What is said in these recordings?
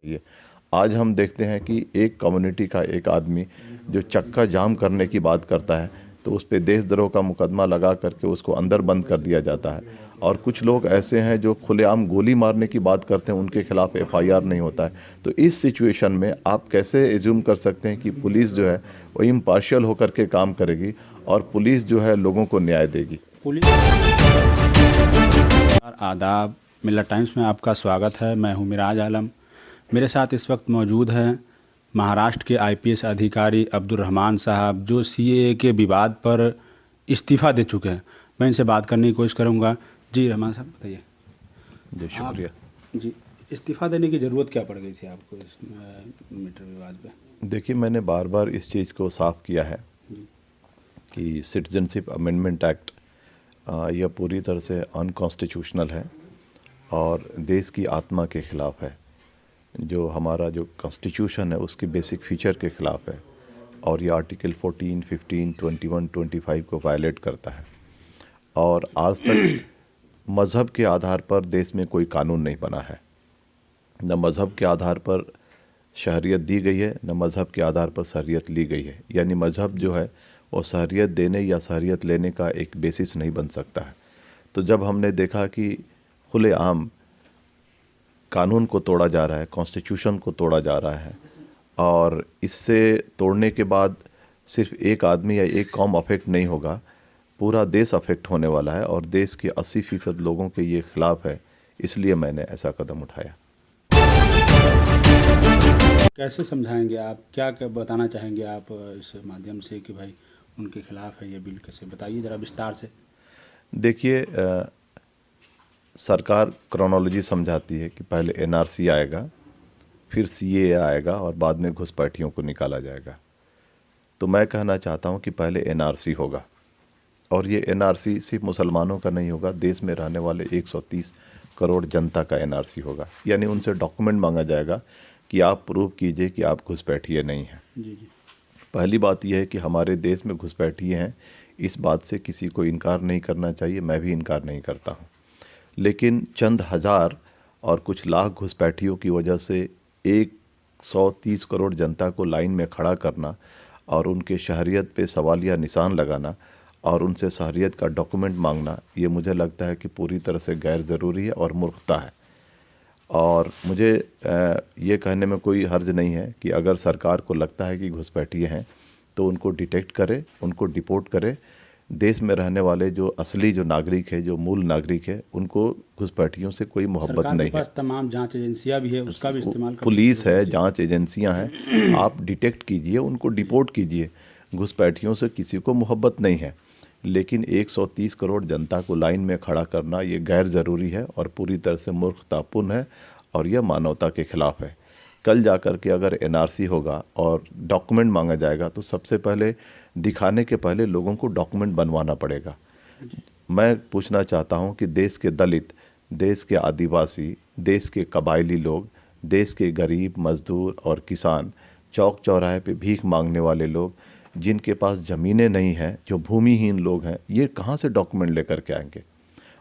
ये आज हम देखते हैं कि एक कम्युनिटी का एक आदमी जो चक्का जाम करने की बात करता है तो उस पे देशद्रोह का मुकदमा लगा करके उसको अंदर बंद कर दिया जाता है। और कुछ लोग ऐसे हैं जो खुलेआम गोली मारने की बात करते हैं, उनके खिलाफ एफआईआर नहीं होता है। तो इस सिचुएशन में आप कैसे एज्यूम कर सकते हैं कि पुलिस जो है वो इम्पार्शियल होकर के काम करेगी और पुलिस जो है लोगों को न्याय देगी। आदाब, मिल्लत टाइम्स में आपका स्वागत है। मैं हूं मिराज आलम। मेरे साथ इस वक्त मौजूद हैं महाराष्ट्र के आईपीएस अधिकारी अब्दुल रहमान साहब, जो सीएए के विवाद पर इस्तीफ़ा दे चुके हैं। मैं इनसे बात करने की कोशिश करूंगा। जी रहमान साहब, बताइए। जी शुक्रिया। जी, इस्तीफ़ा देने की ज़रूरत क्या पड़ गई थी आपको इस मीटर विवाद पे? देखिए, मैंने बार बार इस चीज़ को साफ किया है कि सिटीजनशिप अमेंडमेंट एक्ट यह पूरी तरह से अनकॉन्स्टिट्यूशनल है और देश की आत्मा के ख़िलाफ़ है। जो हमारा जो कॉन्स्टिट्यूशन है उसके बेसिक फीचर के ख़िलाफ़ है और ये आर्टिकल 14, 15, 21, 25 को वायलेट करता है। और आज तक मज़हब के आधार पर देश में कोई कानून नहीं बना है। न मज़हब के आधार पर शहरियत दी गई है, न मज़हब के आधार पर शहरियत ली गई है। यानी मज़हब जो है वो शहरियत देने या शहरियत लेने का एक बेसिस नहीं बन सकता है। तो जब हमने देखा कि खुलेआम कानून को तोड़ा जा रहा है, कॉन्स्टिट्यूशन को तोड़ा जा रहा है, और इससे तोड़ने के बाद सिर्फ एक आदमी या एक कौम अफेक्ट नहीं होगा, पूरा देश अफेक्ट होने वाला है और देश के 80% लोगों के ये खिलाफ है। इसलिए मैंने ऐसा कदम उठाया। कैसे समझाएंगे आप, क्या क्या बताना चाहेंगे आप इस माध्यम से कि भाई उनके खिलाफ है ये बिल? कैसे बताइए ज़रा विस्तार से। देखिए, सरकार क्रोनोलॉजी समझाती है कि पहले एनआरसी आएगा, फिर सीएए आएगा और बाद में घुसपैठियों को निकाला जाएगा। तो मैं कहना चाहता हूं कि पहले एनआरसी होगा, और ये एनआरसी सिर्फ मुसलमानों का नहीं होगा, देश में रहने वाले 130 करोड़ जनता का एनआरसी होगा। यानी उनसे डॉक्यूमेंट मांगा जाएगा कि आप प्रूव कीजिए कि आप घुसपैठिए नहीं हैं। जी जी। पहली बात यह है कि हमारे देश में घुसपैठिए हैं, इस बात से किसी को इनकार नहीं करना चाहिए, मैं भी इनकार नहीं करता हूँ। लेकिन चंद हज़ार और कुछ लाख घुसपैठियों की वजह से 130 करोड़ जनता को लाइन में खड़ा करना और उनके शहरियत पे सवालिया निशान लगाना और उनसे शहरियत का डॉक्यूमेंट मांगना, ये मुझे लगता है कि पूरी तरह से गैर ज़रूरी है और मूर्खता है। और मुझे ये कहने में कोई हर्ज नहीं है कि अगर सरकार को लगता है कि घुसपैठिए हैं तो उनको डिटेक्ट करे, उनको डिपोर्ट करे। देश में रहने वाले जो असली जो नागरिक है, जो मूल नागरिक है, उनको घुसपैठियों से कोई मोहब्बत नहीं है। सरकार के पास तमाम जांच एजेंसियां भी है, उसका भी इस्तेमाल कर पुलिस है, जांच एजेंसियां हैं, आप डिटेक्ट कीजिए, उनको डिपोर्ट कीजिए। घुसपैठियों से किसी को मोहब्बत नहीं है, लेकिन 130 करोड़ जनता को लाइन में खड़ा करना ये गैर ज़रूरी है और पूरी तरह से मूर्खतापूर्ण है और यह मानवता के खिलाफ है। कल जाकर के अगर एनआरसी होगा और डॉक्यूमेंट मांगा जाएगा तो सबसे पहले दिखाने के पहले लोगों को डॉक्यूमेंट बनवाना पड़ेगा। मैं पूछना चाहता हूं कि देश के दलित, देश के आदिवासी, देश के कबायली लोग, देश के गरीब, मजदूर और किसान, चौक चौराहे पे भीख मांगने वाले लोग, जिनके पास ज़मीनें नहीं हैं, जो भूमिहीन लोग हैं, ये कहाँ से डॉक्यूमेंट लेकर के आएंगे?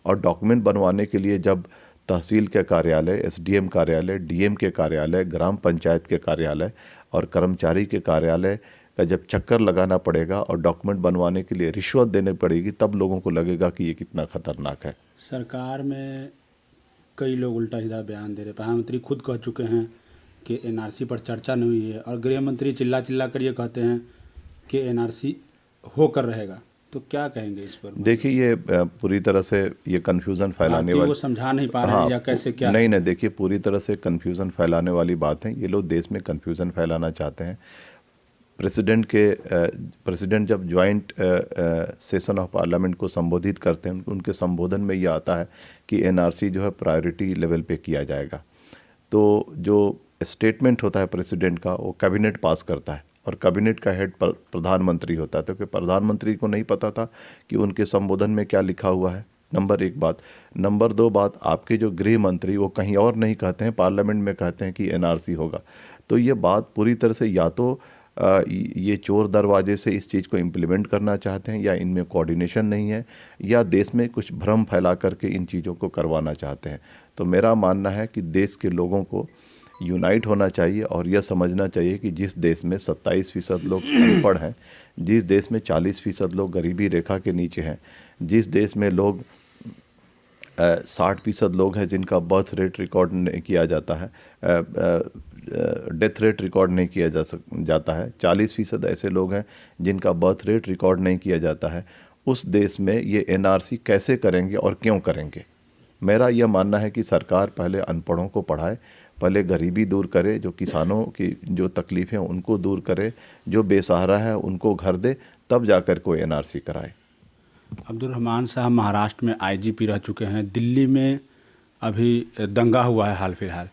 और डॉक्यूमेंट बनवाने के लिए जब तहसील के कार्यालय, एसडीएम कार्यालय, डीएम के कार्यालय, ग्राम पंचायत के कार्यालय और कर्मचारी के कार्यालय का जब चक्कर लगाना पड़ेगा और डॉक्यूमेंट बनवाने के लिए रिश्वत देनी पड़ेगी, तब लोगों को लगेगा कि ये कितना खतरनाक है। सरकार में कई लोग उल्टा सीधा बयान दे रहे। प्रधानमंत्री खुद कह चुके हैं कि एनआरसी पर चर्चा नहीं हुई है, और गृह मंत्री चिल्ला चिल्ला कर ये कहते हैं कि एनआरसी होकर रहेगा। तो क्या कहेंगे इस पर? देखिए, ये पूरी तरह से ये कन्फ्यूज़न फैलाने वाली, वो समझा नहीं पा रहे हैं या कैसे, क्या? नहीं, देखिए, पूरी तरह से कन्फ्यूज़न फैलाने वाली बात है। ये लोग देश में कन्फ्यूज़न फैलाना चाहते हैं। प्रेसिडेंट जब ज्वाइंट सेशन ऑफ पार्लियामेंट को संबोधित करते हैं, उनके संबोधन में ये आता है कि एनआरसी जो है प्रायोरिटी लेवल पे किया जाएगा। तो जो स्टेटमेंट होता है प्रेसिडेंट का, वो कैबिनेट पास करता है और कैबिनेट का हेड प्रधानमंत्री होता है। तो कि प्रधानमंत्री को नहीं पता था कि उनके संबोधन में क्या लिखा हुआ है? नंबर एक बात। नंबर दो बात, आपके जो गृह मंत्री वो कहीं और नहीं कहते हैं, पार्लियामेंट में कहते हैं कि एनआरसी होगा। तो ये बात पूरी तरह से या तो ये चोर दरवाजे से इस चीज़ को इम्प्लीमेंट करना चाहते हैं, या इनमें कोऑर्डिनेशन नहीं है, या देश में कुछ भ्रम फैला करके इन चीज़ों को करवाना चाहते हैं। तो मेरा मानना है कि देश के लोगों को यूनाइट होना चाहिए और यह समझना चाहिए कि जिस देश में 27% लोग अनपढ़ हैं, जिस देश में 40% लोग गरीबी रेखा के नीचे हैं, जिस देश में लोग 60% लोग हैं जिनका बर्थ रेट रिकॉर्ड नहीं किया जाता है, डेथ रेट रिकॉर्ड नहीं किया जाता है, 40% ऐसे लोग हैं जिनका बर्थ रेट रिकॉर्ड नहीं किया जाता है, उस देश में ये एनआरसी कैसे करेंगे और क्यों करेंगे? मेरा यह मानना है कि सरकार पहले अनपढ़ों को पढ़ाए, पहले गरीबी दूर करे, जो किसानों की जो तकलीफ़ें उनको दूर करे, जो बेसहारा है उनको घर दे, तब जाकर कोई एनआरसी कराए। अब्दुल रहमान साहब महाराष्ट्र में आईजीपी रह चुके हैं। दिल्ली में अभी दंगा हुआ है हाल फिलहाल।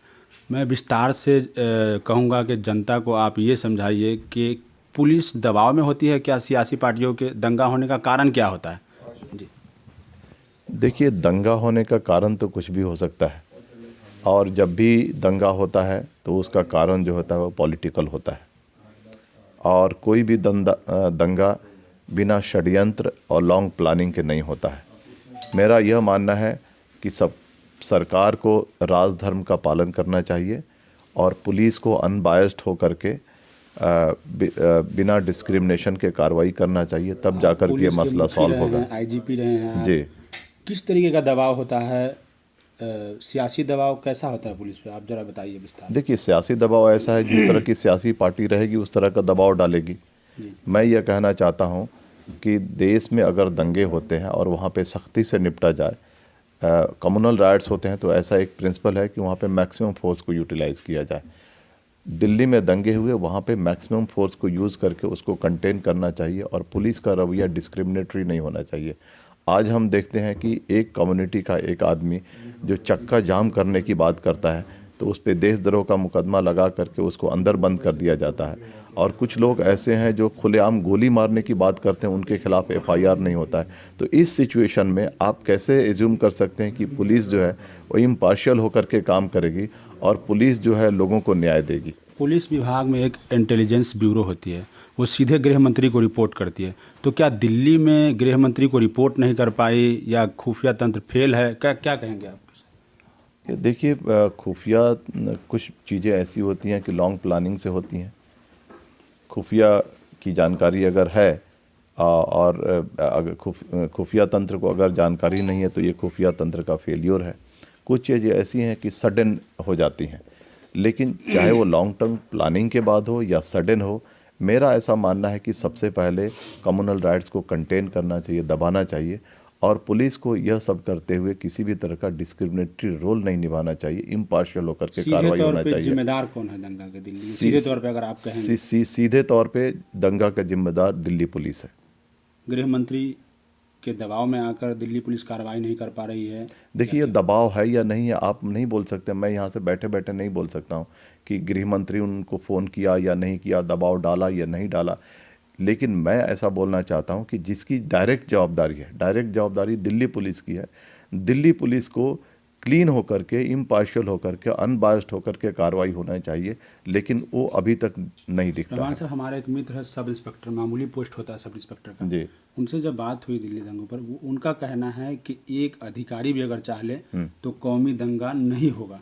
मैं विस्तार से कहूँगा कि जनता को आप ये समझाइए कि पुलिस दबाव में होती है क्या? सियासी पार्टियों के दंगा होने का कारण क्या होता है? जी देखिए, दंगा होने का कारण तो कुछ भी हो सकता है, और जब भी दंगा होता है तो उसका कारण जो होता है वो पॉलिटिकल होता है, और कोई भी दंगा बिना षड्यंत्र और लॉन्ग प्लानिंग के नहीं होता है। मेरा यह मानना है कि सरकार को राजधर्म का पालन करना चाहिए और पुलिस को अनबायस्ड होकर के बिना डिस्क्रिमिनेशन के कार्रवाई करना चाहिए, तब जाकर के मसला सॉल्व होगा। आईजीपी रहे हैं जी, किस तरीके का दबाव होता है? सियासी दबाव कैसा होता है पुलिस पे, आप ज़रा बताइए विस्तार। देखिए, सियासी दबाव ऐसा है, जिस तरह की सियासी पार्टी रहेगी उस तरह का दबाव डालेगी। मैं यह कहना चाहता हूं कि देश में अगर दंगे होते हैं और वहां पे सख्ती से निपटा जाए, कम्युनल राइट्स होते हैं, तो ऐसा एक प्रिंसिपल है कि वहां पे मैक्सिमम फोर्स को यूटिलाइज़ किया जाए। दिल्ली में दंगे हुए, वहाँ पे मैक्सिमम फोर्स को यूज़ करके उसको कंटेन करना चाहिए और पुलिस का रवैया डिस्क्रिमिनेटरी नहीं होना चाहिए। आज हम देखते हैं कि एक कम्युनिटी का एक आदमी जो चक्का जाम करने की बात करता है तो उस पर देशद्रोह का मुकदमा लगा करके उसको अंदर बंद कर दिया जाता है, और कुछ लोग ऐसे हैं जो खुलेआम गोली मारने की बात करते हैं, उनके खिलाफ एफआईआर नहीं होता है। तो इस सिचुएशन में आप कैसे एज्यूम कर सकते हैं कि पुलिस जो है वो इम्पार्शियल होकर के काम करेगी और पुलिस जो है लोगों को न्याय देगी? पुलिस विभाग में एक इंटेलिजेंस ब्यूरो होती है, वो सीधे गृह मंत्री को रिपोर्ट करती है। तो क्या दिल्ली में गृह मंत्री को रिपोर्ट नहीं कर पाई या खुफिया तंत्र फेल है? क्या कहेंगे आप? देखिए, खुफिया कुछ चीज़ें ऐसी होती हैं कि लॉन्ग प्लानिंग से होती हैं। खुफिया की जानकारी अगर है और अगर खुफिया तंत्र को अगर जानकारी नहीं है तो ये खुफिया तंत्र का फेलियर है। कुछ चीज़ें ऐसी हैं कि सडन हो जाती हैं, लेकिन चाहे वो लॉन्ग टर्म प्लानिंग के बाद हो या सडन हो, मेरा ऐसा मानना है कि सबसे पहले कम्युनल राइट्स को कंटेन करना चाहिए, दबाना चाहिए, और पुलिस को यह सब करते हुए किसी भी तरह का डिस्क्रिमिनेटरी रोल नहीं निभाना चाहिए, इम्पार्शियल होकर के कार्रवाई होना चाहिए। जिम्मेदार कौन है दंगा के दिल्ली में? सीधे तौर पे अगर आप कहें, सीधे तौर पे दंगा का जिम्मेदार दिल्ली पुलिस है। गृह मंत्री के दबाव में आकर दिल्ली पुलिस कार्रवाई नहीं कर पा रही है। देखिए, ये दबाव है या नहीं है आप नहीं बोल सकते। मैं यहाँ से बैठे बैठे नहीं बोल सकता हूँ कि गृह मंत्री उनको फ़ोन किया या नहीं किया, दबाव डाला या नहीं डाला, लेकिन मैं ऐसा बोलना चाहता हूं कि जिसकी डायरेक्ट जवाबदारी है, डायरेक्ट जवाबदारी दिल्ली पुलिस की है। दिल्ली पुलिस को क्लीन होकर के, इम्पार्शियल होकर के, अनबायस्ड होकर के कार्रवाई होना चाहिए, लेकिन वो अभी तक नहीं दिखता। रहमान साहब, हमारे एक मित्र है सब इंस्पेक्टर, मामूली पोस्ट होता है सब इंस्पेक्टर का जी, उनसे जब बात हुई दिल्ली दंगों पर, उनका कहना है कि एक अधिकारी भी अगर चाह ले तो कौमी दंगा नहीं होगा।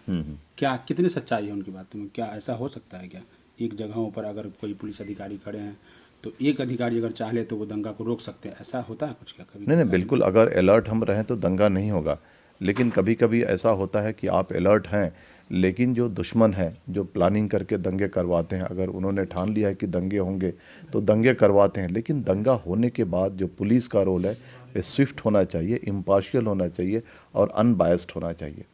क्या कितनी सच्चाई है उनकी बातों में? क्या ऐसा हो सकता है क्या? एक जगहों पर अगर कोई पुलिस अधिकारी खड़े हैं तो एक अधिकारी अगर चाह ले तो वो दंगा को रोक सकते हैं, ऐसा होता है कुछ क्या कभी? नहीं, बिल्कुल, अगर अलर्ट हम रहें तो दंगा नहीं होगा, लेकिन कभी कभी ऐसा होता है कि आप अलर्ट हैं, लेकिन जो दुश्मन है, जो प्लानिंग करके दंगे करवाते हैं, अगर उन्होंने ठान लिया है कि दंगे होंगे तो दंगे करवाते हैं, लेकिन दंगा होने के बाद जो पुलिस का रोल है वो स्विफ्ट होना चाहिए, इम्पार्शियल होना चाहिए और अनबायस्ड होना चाहिए।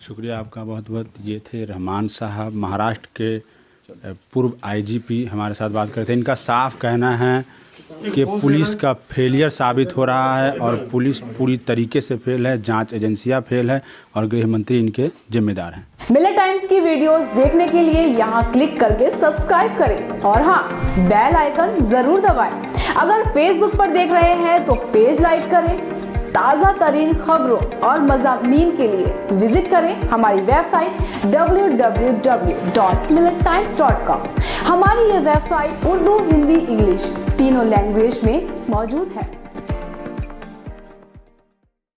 शुक्रिया आपका बहुत बहुत। ये थे रहमान साहब, महाराष्ट्र के पूर्व आईजीपी, हमारे साथ बात करते हैं। इनका साफ कहना है कि पुलिस का फेलियर साबित हो रहा है और पुलिस पूरी तरीके से फेल है, जांच एजेंसियां फेल है और गृह मंत्री इनके जिम्मेदार हैं। मिलर टाइम्स की वीडियोस देखने के लिए यहाँ क्लिक करके सब्सक्राइब करें और हाँ, बेल आइकन जरूर दबाएं। अगर फेसबुक पर देख रहे हैं तो पेज लाइक करें। ताज़ा तरीन खबरों और मज़ामीन के लिए विजिट करें हमारी वेबसाइट www.millertimes.com। हमारी ये वेबसाइट उर्दू, हिंदी, इंग्लिश तीनों लैंग्वेज में मौजूद है।